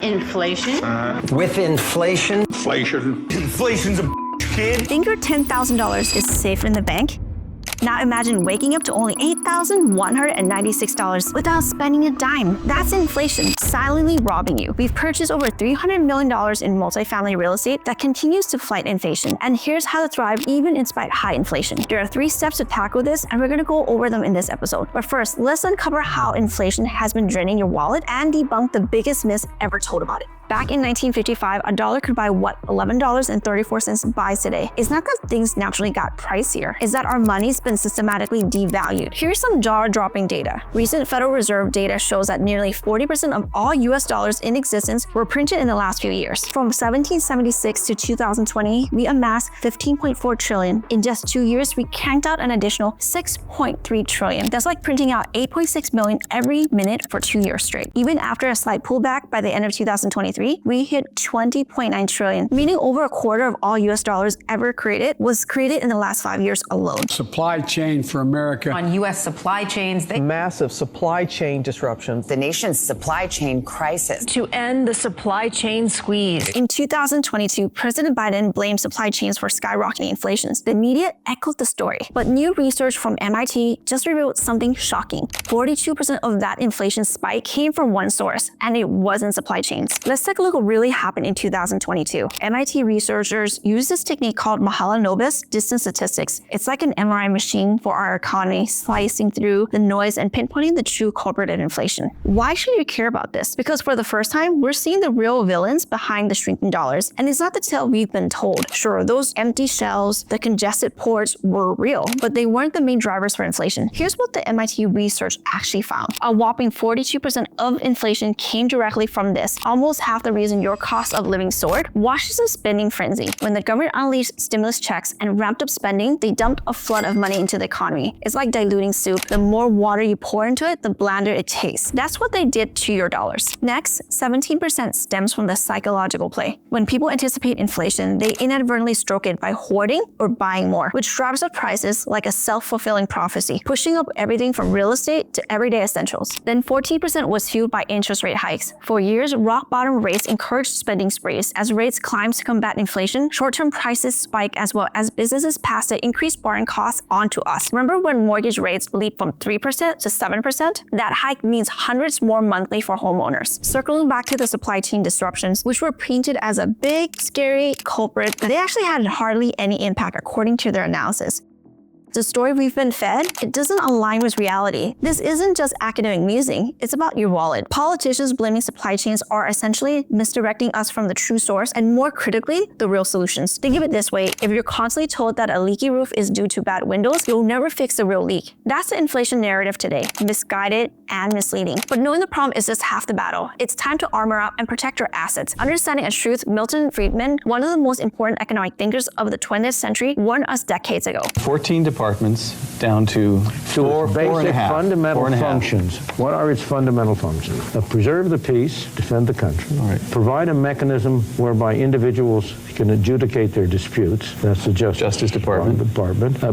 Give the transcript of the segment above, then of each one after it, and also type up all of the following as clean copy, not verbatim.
Inflation. With inflation. Inflation's a kid. Think your $10,000 is safe in the bank? Now imagine waking up to only $8,196 without spending a dime. That's inflation silently robbing you. We've purchased over $300 million in multifamily real estate that continues to fight inflation. And here's how to thrive even in spite of high inflation. There are 3 steps to tackle this, and we're going to go over them in this episode. But first, let's uncover how inflation has been draining your wallet and debunk the biggest myths ever told about it. Back in 1955, a dollar could buy what $11.34 buys today. It's not that things naturally got pricier, it's that our money's been systematically devalued. Here's some jaw-dropping data. Recent Federal Reserve data shows that nearly 40% of all US dollars in existence were printed in the last few years. From 1776 to 2020, we amassed 15.4 trillion. In just 2 years, we cranked out an additional 6.3 trillion. That's like printing out 8.6 million every minute for 2 years straight. Even after a slight pullback by the end of 2023, we hit 20.9 trillion, meaning over a quarter of all US dollars ever created was created in the last 5 years alone. Supply chain for America. On U.S. supply chains, massive supply chain disruptions. The nation's supply chain crisis. To end the supply chain squeeze. In 2022, President Biden blamed supply chains for skyrocketing inflation. The media echoed the story, but new research from MIT just revealed something shocking. 42% of that inflation spike came from one source, and it wasn't supply chains. Let's take a look at what really happened in 2022. MIT researchers used this technique called Mahalanobis distance statistics. It's like an MRI machine for our economy, slicing through the noise and pinpointing the true culprit of inflation. Why should you care about this? Because for the first time, we're seeing the real villains behind the shrinking dollars, and it's not the tale we've been told. Sure, those empty shelves, the congested ports were real, but they weren't the main drivers for inflation. Here's what the MIT research actually found. A whopping 42% of inflation came directly from this. Almost half the reason your cost of living soared washes a spending frenzy. When the government unleashed stimulus checks and ramped up spending, they dumped a flood of money into the economy. It's like diluting soup. The more water you pour into it, the blander it tastes. That's what they did to your dollars. Next, 17% stems from the psychological play. When people anticipate inflation, they inadvertently stroke it by hoarding or buying more, which drives up prices like a self-fulfilling prophecy, pushing up everything from real estate to everyday essentials. Then 14% was fueled by interest rate hikes. For years, rock bottom rates encouraged spending sprees. As rates climbed to combat inflation, short-term prices spike as well as businesses pass the increased borrowing costs onto us. Remember when mortgage rates leaped from 3% to 7%? That hike means hundreds more monthly for homeowners. Circling back to the supply chain disruptions, which were painted as a big, scary culprit, they actually had hardly any impact according to their analysis. The story we've been fed, it doesn't align with reality. This isn't just academic musing, it's about your wallet. Politicians blaming supply chains are essentially misdirecting us from the true source and, more critically, the real solutions. Think of it this way, if you're constantly told that a leaky roof is due to bad windows, you'll never fix the real leak. That's the inflation narrative today, misguided and misleading. But knowing the problem is just half the battle. It's time to armor up and protect your assets. Understanding a truth, Milton Friedman, one of the most important economic thinkers of the 20th century, warned us decades ago. 14 departments down to four basic fundamental four and a half. functions. What are its fundamental functions? Preserve the peace, defend the country, provide a mechanism whereby individuals can adjudicate their disputes. That's the Justice Department.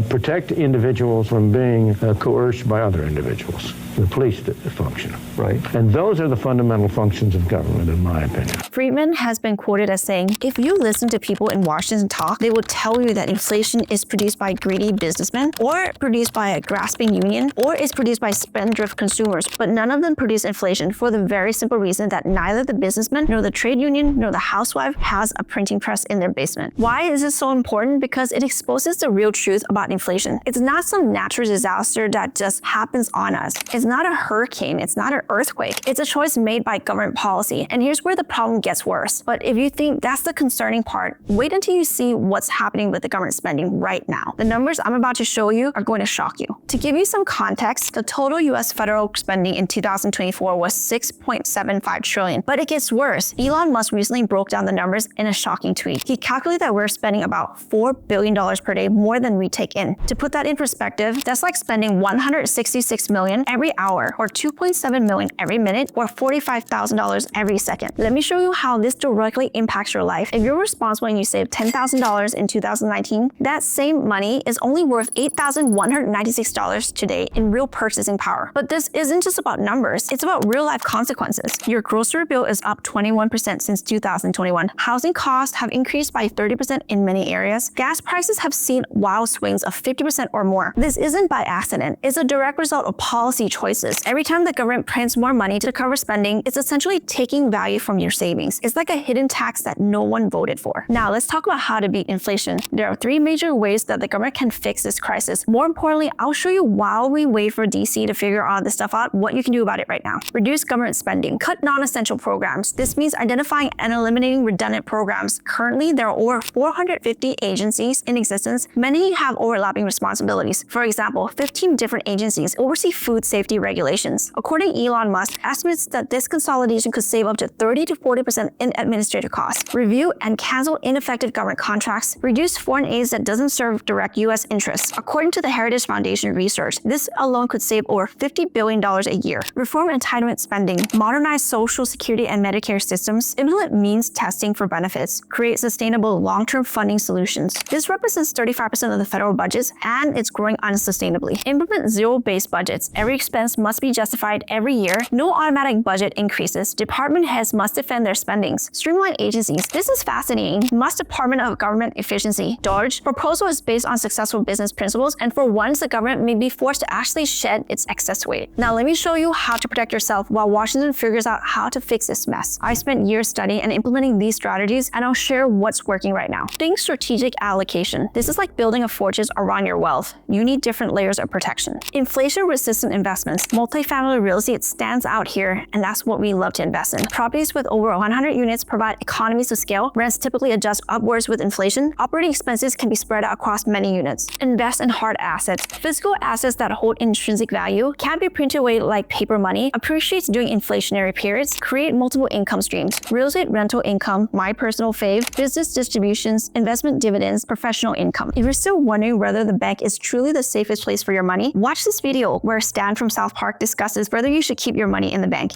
Protect individuals from being coerced by other individuals. The police function. Right. And those are the fundamental functions of government, in my opinion. Friedman has been quoted as saying, if you listen to people in Washington talk, they will tell you that inflation is produced by greedy businessmen, or produced by a grasping union, or is produced by spendthrift consumers. But none of them produce inflation for the very simple reason that neither the businessman, nor the trade union, nor the housewife has a printing press in their basement. Why is this so important? Because it exposes the real truth about inflation. It's not some natural disaster that just happens on us. It's not a hurricane, it's not an earthquake. It's a choice made by government policy. And here's where the problem gets worse. But if you think that's the concerning part, wait until you see what's happening with the government spending right now. The numbers I'm about to show you are going to shock you. To give you some context, the total US federal spending in 2024 was $6.75 trillion. But it gets worse. Elon Musk recently broke down the numbers in a shocking tweet. He calculated that we're spending about $4 billion per day more than we take in. To put that in perspective, that's like spending $166 million every hour, or $2.7 million every minute, or $45,000 every second. Let me show you how this directly impacts your life. If you're responsible and you save $10,000 in 2019, that same money is only worth $8,196 today in real purchasing power. But this isn't just about numbers, it's about real-life consequences. Your grocery bill is up 21% since 2021. Housing costs have increased by 30% in many areas. Gas prices have seen wild swings of 50% or more. This isn't by accident. It's a direct result of policy choices. Every time the government prints more money to cover spending, it's essentially taking value from your savings. It's like a hidden tax that no one voted for. Now, let's talk about how to beat inflation. There are 3 major ways that the government can fix this crisis. More importantly, I'll show you while we wait for DC to figure all this stuff out, what you can do about it right now. Reduce government spending. Cut non-essential programs. This means identifying and eliminating redundant programs. Currently, there are over 450 agencies in existence. Many have overlapping responsibilities. For example, 15 different agencies oversee food safety regulations. According to Elon Musk, estimates that this consolidation could save up to 30 to 40% in administrative costs. Review and cancel ineffective government contracts. Reduce foreign aids that doesn't serve direct U.S. interests. According to the Heritage Foundation research, this alone could save over $50 billion a year. Reform entitlement spending. Modernize Social Security and Medicare systems. Implement means testing for benefits. Create sustainable long-term funding solutions. This represents 35% of the federal budgets, and it's growing unsustainably. Implement zero-based budgets. Every expense must be justified every year. No automatic budget increases. Department heads must defend their spendings. Streamline agencies. This is fascinating. Must Department of Government Efficiency. DOGE. Proposal is based on successful business principles, and for once, the government may be forced to actually shed its excess weight. Now, let me show you how to protect yourself while Washington figures out how to fix this mess. I spent years studying and implementing these strategies, and I'll share what's working right now. Think strategic allocation. This is like building a fortress around your wealth. You need different layers of protection. Inflation-resistant investments. Multifamily real estate stands out here, and that's what we love to invest in. Properties with over 100 units provide economies of scale. Rents typically adjust upwards with inflation. Operating expenses can be spread out across many units. Invest in hard assets. Physical assets that hold intrinsic value, can't be printed away like paper money, appreciates during inflationary periods, create multiple income streams. Real estate rental income, my personal fave, business distributions, investment dividends, professional income. If you're still wondering whether the bank is truly the safest place for your money, watch this video where Stan from South Park discusses whether you should keep your money in the bank.